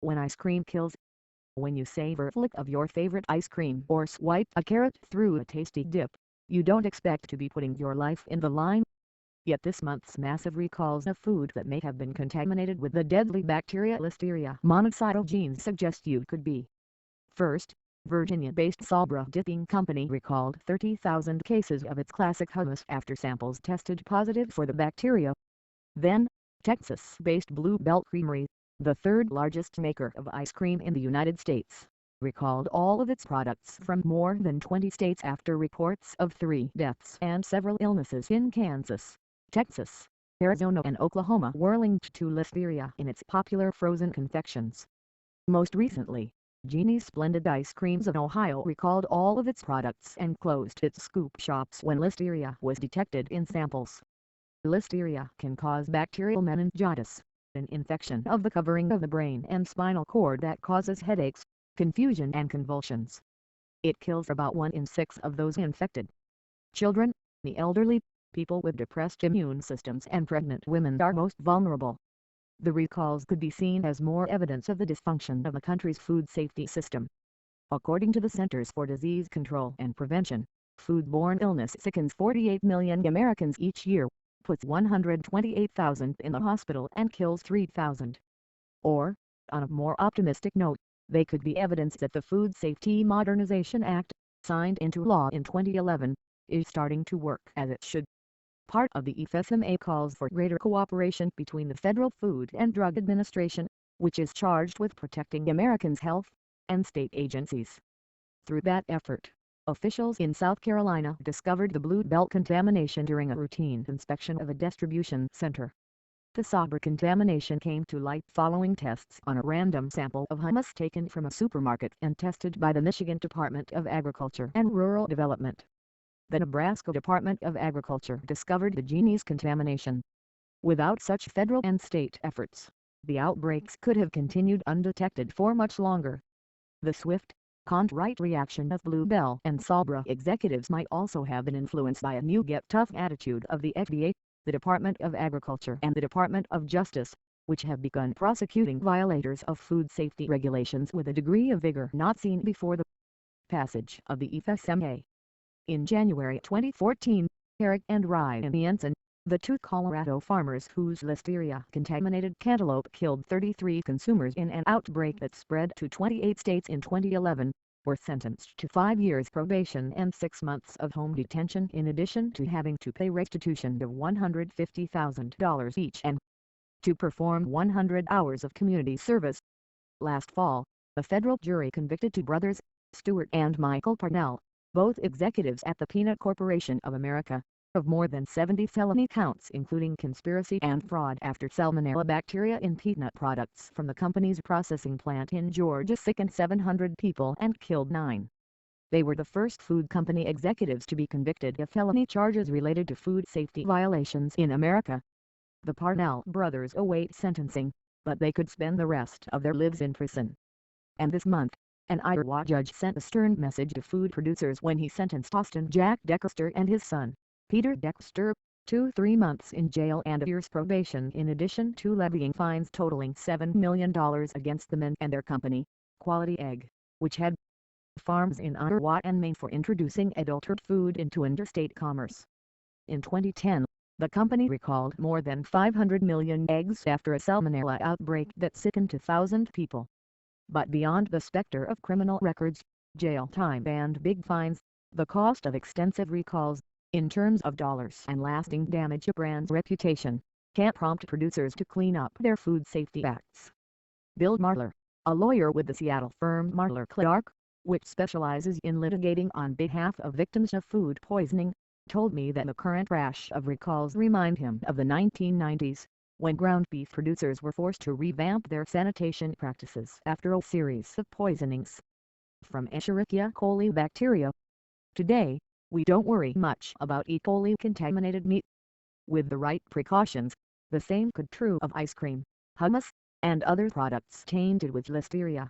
When ice cream kills. When you savor a flick of your favorite ice cream or swipe a carrot through a tasty dip, you don't expect to be putting your life in the line. Yet this month's massive recalls of food that may have been contaminated with the deadly bacteria Listeria monocytogenes suggest you could be. First, Virginia-based Sabra Dipping Company recalled 30,000 cases of its Classic Hummus after samples tested positive for the bacteria. Then, Texas-based Blue Bell Creamery, the third largest maker of ice cream in the United States, recalled all of its products from more than 20 states after reports of 3 deaths and several illnesses in Kansas, Texas, Arizona and Oklahoma were linked to Listeria in its popular frozen confections. Most recently, Jeni's Splendid ice creams of Ohio recalled all of its products and closed its scoop shops when Listeria was detected in samples. Listeria can cause bacterial meningitis, an infection of the covering of the brain and spinal cord that causes headaches, confusion and convulsions. It kills about 1 in 6 of those infected. Children, the elderly, people with depressed immune systems and pregnant women are most vulnerable. The recalls could be seen as more evidence of the dysfunction of the country's food safety system. According to the Centers for Disease Control and Prevention, foodborne illness sickens 48 million Americans each year, puts 128,000 in the hospital and kills 3,000. Or, on a more optimistic note, they could be evidence that the Food Safety Modernization Act, signed into law in 2011, is starting to work as it should. Part of the FSMA calls for greater cooperation between the Federal Food and Drug Administration, which is charged with protecting Americans' health, and state agencies. Through that effort, officials in South Carolina discovered the Blue Bell contamination during a routine inspection of a distribution center. The Sabra contamination came to light following tests on a random sample of hummus taken from a supermarket and tested by the Michigan Department of Agriculture and Rural Development. The Nebraska Department of Agriculture discovered the Jeni's contamination. Without such federal and state efforts, the outbreaks could have continued undetected for much longer. The swift, contrite reaction of Blue Bell and Sabra executives might also have been influenced by a new get-tough attitude of the FDA, the Department of Agriculture and the Department of Justice, which have begun prosecuting violators of food safety regulations with a degree of vigor not seen before the passage of the FSMA. In January 2014, Eric and Ryan Jensen, the 2 Colorado farmers whose Listeria-contaminated cantaloupe killed 33 consumers in an outbreak that spread to 28 states in 2011, were sentenced to 5 years probation and 6 months of home detention in addition to having to pay restitution of $150,000 each and to perform 100 hours of community service. Last fall, a federal jury convicted 2 brothers, Stuart and Michael Parnell, both executives at the Peanut Corporation of America, of more than 70 felony counts including conspiracy and fraud after salmonella bacteria in peanut products from the company's processing plant in Georgia sickened 700 people and killed 9. They were the first food company executives to be convicted of felony charges related to food safety violations in America. The Parnell brothers await sentencing, but they could spend the rest of their lives in prison. And this month, an Iowa judge sent a stern message to food producers when he sentenced Austin Jack Dexter and his son, Peter Dexter, to 3 months in jail and a year's probation in addition to levying fines totaling $7 million against the men and their company, Quality Egg, which had farms in Iowa and Maine for introducing adulterated food into interstate commerce. In 2010, the company recalled more than 500 million eggs after a salmonella outbreak that sickened 2,000 people. But beyond the specter of criminal records, jail time and big fines, the cost of extensive recalls, in terms of dollars and lasting damage to a brand's reputation, can't prompt producers to clean up their food safety acts. Bill Marler, a lawyer with the Seattle firm Marler Clark, which specializes in litigating on behalf of victims of food poisoning, told me that the current rash of recalls remind him of the 1990s, when ground beef producers were forced to revamp their sanitation practices after a series of poisonings from Escherichia coli bacteria. Today, we don't worry much about E. coli contaminated meat. With the right precautions, the same could be true of ice cream, hummus, and other products tainted with Listeria.